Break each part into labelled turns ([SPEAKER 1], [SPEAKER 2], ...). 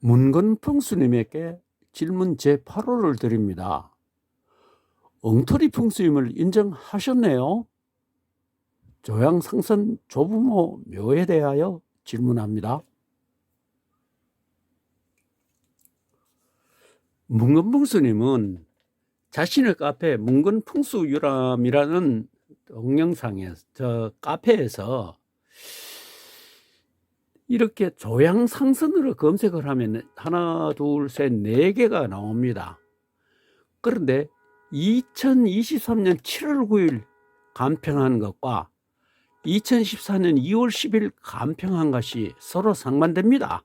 [SPEAKER 1] 문건풍수님에게 질문 제8호를 드립니다. 엉터리 풍수임을 인정하셨네요. 조양상선 조부모 묘에 대하여 질문합니다. 문건풍수님은 자신의 카페 문건풍수유람이라는 동영상에 저 카페에서 이렇게 조양상선으로 검색을 하면 하나, 둘, 셋, 네 개가 나옵니다. 그런데 2023년 7월 9일 간평한 것과 2014년 2월 10일 간평한 것이 서로 상반됩니다.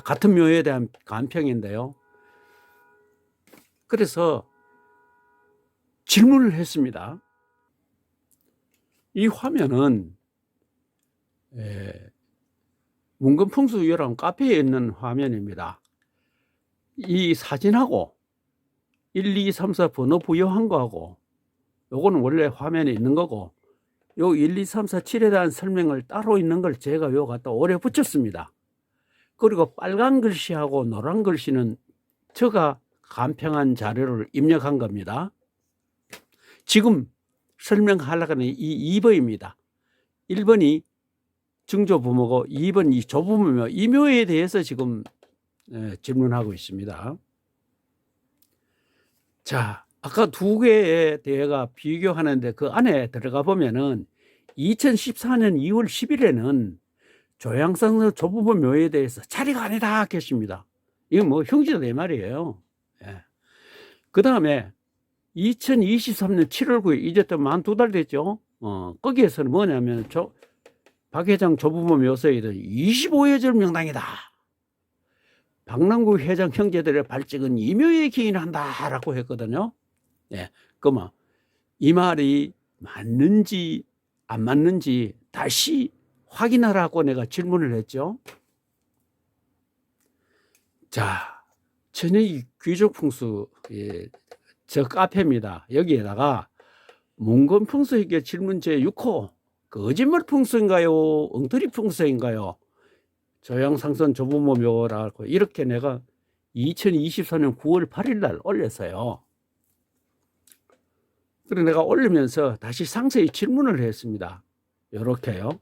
[SPEAKER 1] 같은 묘에 대한 간평인데요. 그래서 질문을 했습니다. 이 화면은 문건풍수유람 카페에 있는 화면입니다. 이 사진하고 1, 2, 3, 4 번호 부여한 거하고 요거는 원래 화면에 있는 거고 요 1, 2, 3, 4, 7에 대한 설명을 따로 있는 걸 제가 요 갖다 오래 붙였습니다. 그리고 빨간 글씨하고 노란 글씨는 제가 간평한 자료를 입력한 겁니다. 지금 설명하려고 하는 이 2번입니다. 1번이 증조부모고 2번 이 조부모며 이 묘에 대해서 지금 질문하고 있습니다. 자, 아까 두 개에 대해가 비교하는데 그 안에 들어가 보면은 2014년 2월 10일에는 조양상 조부모 묘에 대해서 자리가 아니다 했습니다. 이건 뭐 형제다 이 말이에요. 그 다음에 2023년 7월 9일 이제 또 만 2달 됐죠. 거기에서는 뭐냐면 박 회장 조부모 묘소에 대한 25회절 명당이다. 박남구 회장 형제들의 발직은 이 묘에 기인한다 라고 했거든요. 그러면 이 말이 맞는지 안 맞는지 다시 확인하라고 내가 질문을 했죠. 자, 천연이 귀족풍수 저 카페입니다. 여기에다가 문건풍수에게 질문 제6호 거짓말 풍수인가요? 엉터리 풍수인가요? 조양상선 조부모 묘라고 이렇게 내가 2024년 9월 8일 날 올렸어요. 그래서 내가 올리면서 다시 상세히 질문을 했습니다. 이렇게요.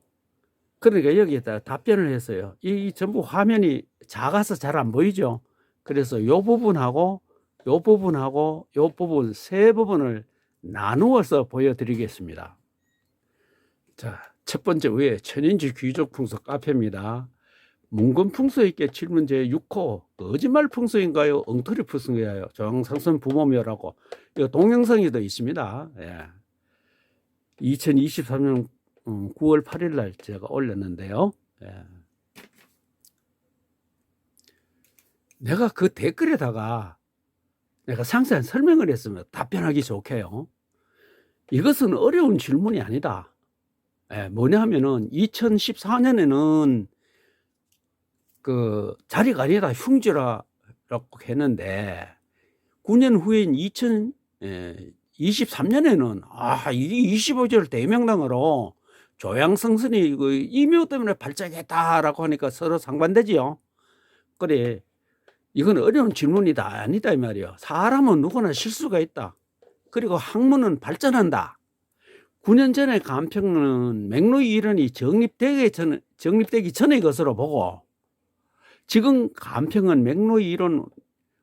[SPEAKER 1] 그러니까 여기에다 답변을 했어요. 이 전부 화면이 작아서 잘 안 보이죠. 그래서 이 부분하고 이 부분하고 이 부분 세 부분을 나누어서 보여드리겠습니다. 자, 첫 번째 위에 천인지 귀족풍수 카페입니다. 문건풍수에게 질문 제6호 거짓말 풍수인가요? 엉터리 풍수인가요? 조양상선 부모묘라고 이거 동영상이 더 있습니다. 2023년 9월 8일 날 제가 올렸는데요. 내가 그 댓글에다가 내가 상세한 설명을 했으면 답변하기 좋게요. 이것은 어려운 질문이 아니다. 뭐냐 하면은 2014년에는 그 자리가 아니다 흉지라고 했는데 9년 후인 2023년에는 이 25절 대명당으로 조양상선이 이 묘 때문에 발작했다라고 하니까 서로 상반되지요. 그래, 이건 어려운 질문이다 아니다 이 말이요. 사람은 누구나 실수가 있다. 그리고 학문은 발전한다. 9년 전의 간평은 맥로이 이론이 정립되기 전의 것으로 보고 지금 간평은 맥로이 이론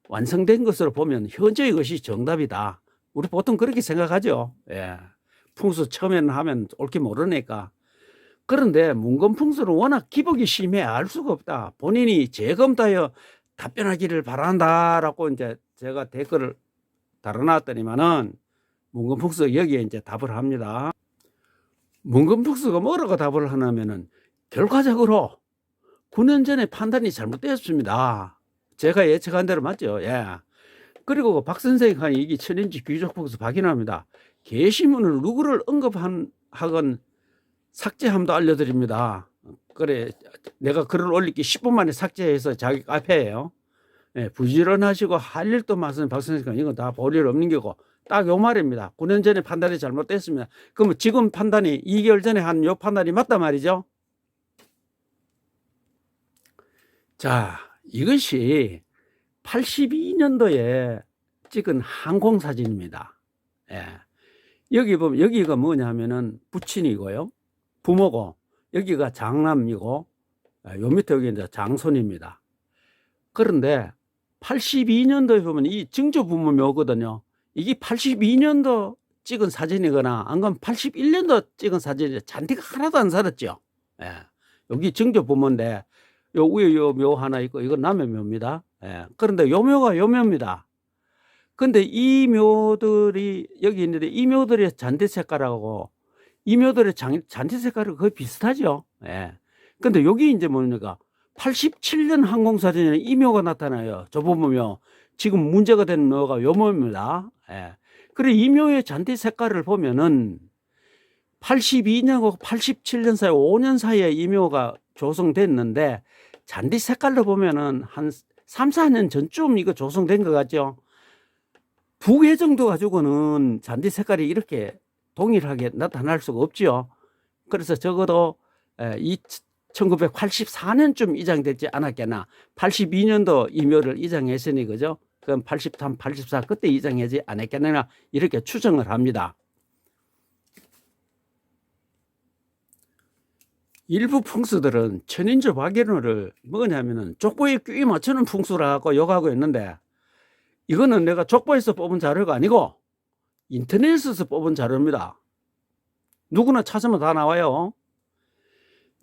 [SPEAKER 1] 완성된 것으로 보면 현재의 것이 정답이다. 우리 보통 그렇게 생각하죠. 풍수 처음에는 하면 옳게 모르니까. 그런데 문건풍수는 워낙 기복이 심해 알 수가 없다. 본인이 재검토하여 답변하기를 바란다라고 이제 제가 댓글을 달아놨더니만은 문건풍수 여기에 이제 답을 합니다. 문건풍수가 뭐라고 답을 하냐면은 결과적으로 9년 전에 판단이 잘못되었습니다. 제가 예측한 대로 맞죠. 그리고 박 선생이 한 이게 천인지 귀족풍수 확인합니다. 게시문을 누구를 언급하건 삭제함도 알려드립니다. 그래, 내가 글을 올리기 10분 만에 삭제해서 자기 카페예요. 부지런하시고 할 일도 많으신 박 선생님 이건 다 볼 일 없는 거고 딱 요 말입니다. 9년 전에 판단이 잘못됐습니다. 그럼 지금 판단이 2개월 전에 한 요 판단이 맞단 말이죠. 자, 이것이 82년도에 찍은 항공사진입니다. 예. 여기 보면 여기가 뭐냐면은 부친이고요. 부모고 여기가 장남이고 요 밑에 여기 이제 장손입니다. 그런데 82년도에 보면 이 증조 부모 묘거든요. 이게 82년도 찍은 사진이거나 안 그러면 81년도 찍은 사진이 잔디가 하나도 안 살았죠. 예. 여기 증조 부모인데 요 위에 요 묘 하나 있고 이건 남의 묘입니다. 예. 그런데 요 묘가 요 묘입니다. 근데 이 묘들이 여기 있는데 이 묘들의 잔디 색깔하고 이 묘들의 잔디 색깔이 거의 비슷하죠. 예. 근데 여기 이제 뭡니까? 87년 항공사진에 이 묘가 나타나요. 저 보면 지금 문제가 된 묘가 요 묘입니다. 예. 그리고 이 묘의 잔디 색깔을 보면은 82년하고 87년 사이 5년 사이에 이 묘가 조성됐는데 잔디 색깔로 보면은 한 3, 4년 전쯤 이거 조성된 것 같죠. 2개 정도 가지고는 잔디 색깔이 이렇게 동일하게 나타날 수가 없지요. 그래서 적어도 1984년쯤 이장되지 않았겠나. 82년도 이 묘를 이장했으니 그죠. 그럼 83, 84 그때 이장하지 않았겠나 이렇게 추정을 합니다. 일부 풍수들은 천인조 박연호를 뭐냐면은 족보에 끼 맞추는 풍수라고 욕하고 있는데 이거는 내가 족보에서 뽑은 자료가 아니고 인터넷에서 뽑은 자료입니다. 누구나 찾으면 다 나와요.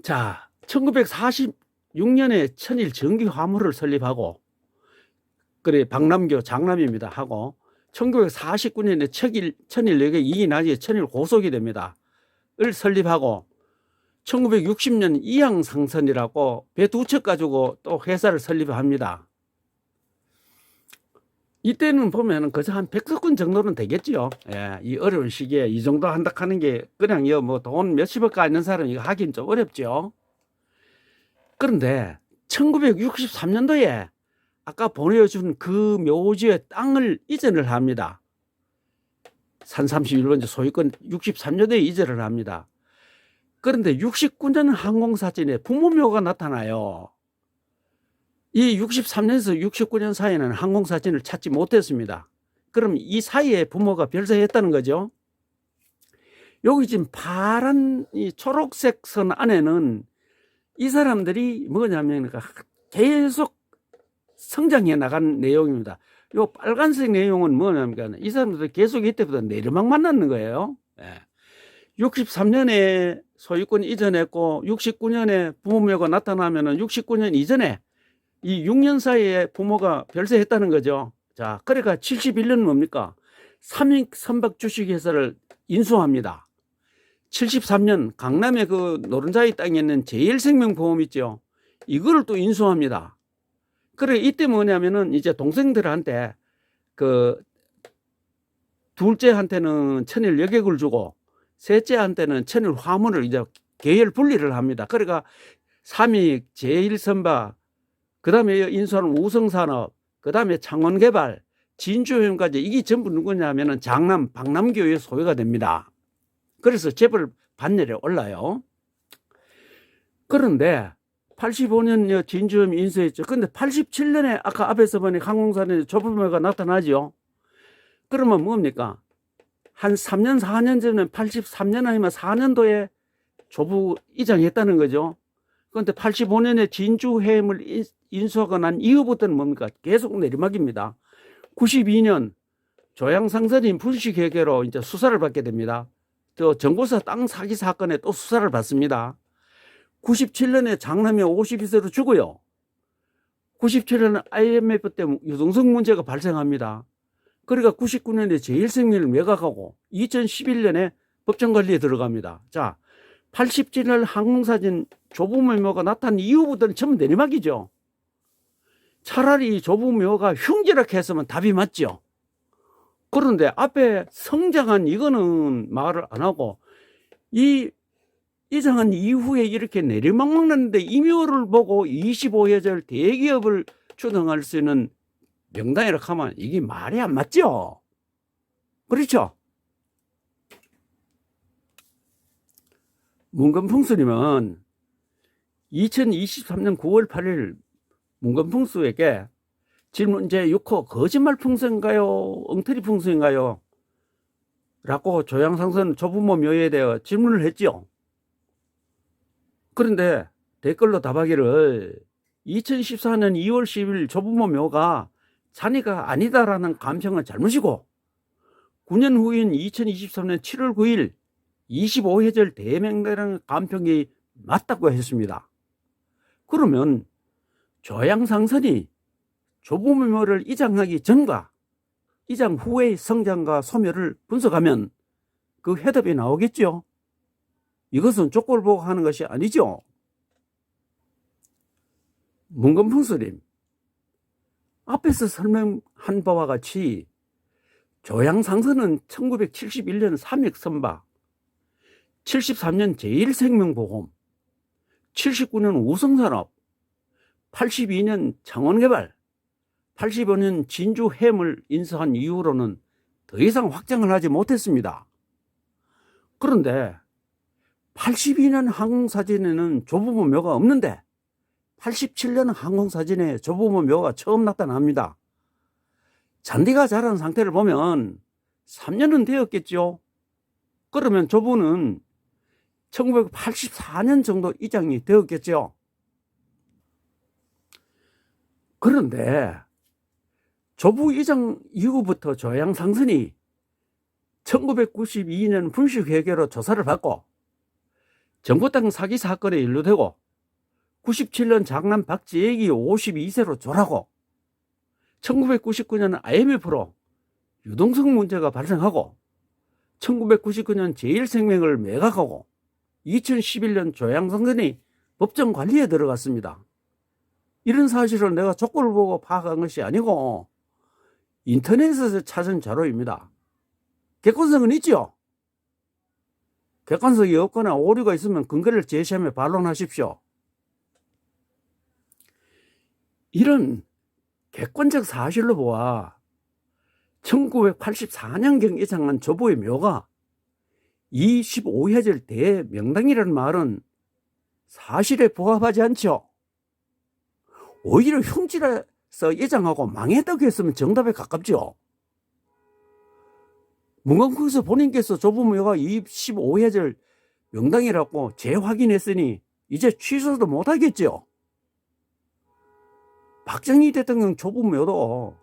[SPEAKER 1] 자, 1946년에 천일 정기 화물을 설립하고 그래 박남교 장남입니다 하고 1949년에 천일역에 이기 나지에 천일 고속이 됩니다. 을 설립하고 1960년 이양상선이라고 배 2척 가지고 또 회사를 설립합니다. 이때는 보면은 그저 한 100석군 정도는 되겠죠. 예, 이 어려운 시기에 이 정도 한다 하는 게 그냥 뭐 돈 몇십억가 있는 사람이 이거 하긴 좀 어렵죠. 그런데 1963년도에 아까 보내준 그 묘지의 땅을 이전을 합니다. 산 31번지 소유권 63년도에 이전을 합니다. 그런데 69년 항공사진에 부모묘가 나타나요. 이 63년에서 69년 사이에는 항공사진을 찾지 못했습니다. 그럼 이 사이에 부모가 별세했다는 거죠. 여기 지금 파란 이 초록색 선 안에는 이 사람들이 뭐냐면 계속 성장해 나간 내용입니다. 이 빨간색 내용은 뭐냐면 이 사람들이 계속 이때부터 내리막 만났는 거예요. 63년에 소유권 이전했고 69년에 부모묘가 나타나면은 69년 이전에 이 6년 사이에 부모가 별세했다는 거죠. 자, 그러니까 71년 뭡니까? 삼익 선박 주식회사를 인수합니다. 73년 강남의 그 노른자의 땅에 있는 제일생명보험 있죠. 이거를 또 인수합니다. 그래 이때 뭐냐면은 이제 동생들한테 그 둘째한테는 천일 여객을 주고 셋째한테는 천일 화물을 이제 계열 분리를 합니다. 그러니까 삼익, 제일선박, 그 다음에 인수하는 우성산업, 그 다음에 창원개발, 진주호연까지 이게 전부 누구냐면은 장남, 박남교의 소유가 됩니다. 그래서 재벌 반열에 올라요. 그런데 85년 진주호연 인수했죠. 근데 87년에 아까 앞에서 보니 항공사는 조부모가 나타나죠. 그러면 뭡니까? 한 3년, 4년 전에 83년 아니면 4년도에 조부 이장했다는 거죠. 그런데 85년에 진주해임을 인수하고 난 이후부터는 뭡니까? 계속 내리막입니다. 92년 조양상선인 분식회계로 이제 수사를 받게 됩니다. 또 정보사 땅 사기 사건에 또 수사를 받습니다. 97년에 장남이 52세로 죽어요. 97년에 IMF 때문에 유동성 문제가 발생합니다. 그러니까 99년에 제일생명을 매각하고 2011년에 법정관리에 들어갑니다. 자, 87년 항공사진 조부묘가 나타난 이후부터는 전부 내리막이죠. 차라리 조부묘가 흉기락했으면 답이 맞죠. 그런데 앞에 성장한 이거는 말을 안 하고 이 이장한 이후에 이렇게 내리막 먹는데 이 묘를 보고 25회절 대기업을 추정할 수 있는 명당이라고 하면 이게 말이 안 맞죠. 그렇죠. 문건풍수님은 2023년 9월 8일 문건풍수에게 질문 제6호 거짓말 풍수인가요? 엉터리 풍수인가요? 라고 조양상선 조부모 묘에 대해 질문을 했지요. 그런데 댓글로 답하기를 2014년 2월 10일 조부모 묘가 잔이가 아니다라는 감평은 잘못이고 9년 후인 2023년 7월 9일 25해절 대명대라는 감평이 맞다고 했습니다. 그러면 조양상선이 조부모 묘를 이장하기 전과 이장 후의 성장과 소멸을 분석하면 그 해답이 나오겠죠. 이것은 족보를 보고 하는 것이 아니죠. 문건풍수님, 앞에서 설명한 바와 같이 조양상선은 1971년 삼익선박, 73년 제1생명보험, 79년 우성산업, 82년 창원개발, 85년 진주 해물 인수한 이후로는 더 이상 확장을 하지 못했습니다. 그런데 82년 항공사진에는 조부모 묘가 없는데 87년 항공사진에 조부모 묘가 처음 나타납니다. 잔디가 자란 상태를 보면 3년은 되었겠죠. 그러면 조부는 1984년 정도 이장이 되었겠죠. 그런데 조부 이장 이후부터 조양상선이 1992년 분식회계로 조사를 받고 정보땅 사기 사건에 연루되고 97년 장남 박지액이 52세로 졸하고 1999년 IMF로 유동성 문제가 발생하고 1999년 제1생명을 매각하고 2011년 조양상선이 법정 관리에 들어갔습니다. 이런 사실을 내가 족보를 보고 파악한 것이 아니고 인터넷에서 찾은 자료입니다. 객관성은 있죠? 객관성이 없거나 오류가 있으면 근거를 제시하며 반론하십시오. 이런 객관적 사실로 보아 1984년경 이장한 조부의 묘가 25해절 대명당이라는 말은 사실에 부합하지 않죠. 오히려 흉지라서 이장하고 망했다고 했으면 정답에 가깝죠. 문건풍수 본인께서 조부묘가 25해절 명당이라고 재확인했으니 이제 취소도 못하겠죠. 박정희 대통령 조부묘도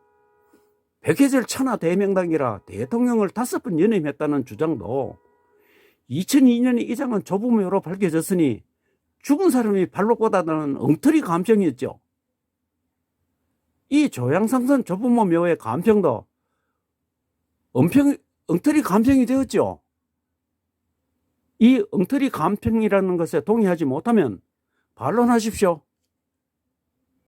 [SPEAKER 1] 100해절 천하 대명당이라 대통령을 5번 연임했다는 주장도 2002년에 이장한 조부묘로 밝혀졌으니 죽은 사람이 발로 꽂아다는 엉터리 감평이었죠. 이 조양상선 조부모 묘의 감평도 엉터리 감평이 되었죠. 이 엉터리 감평이라는 것에 동의하지 못하면 반론하십시오.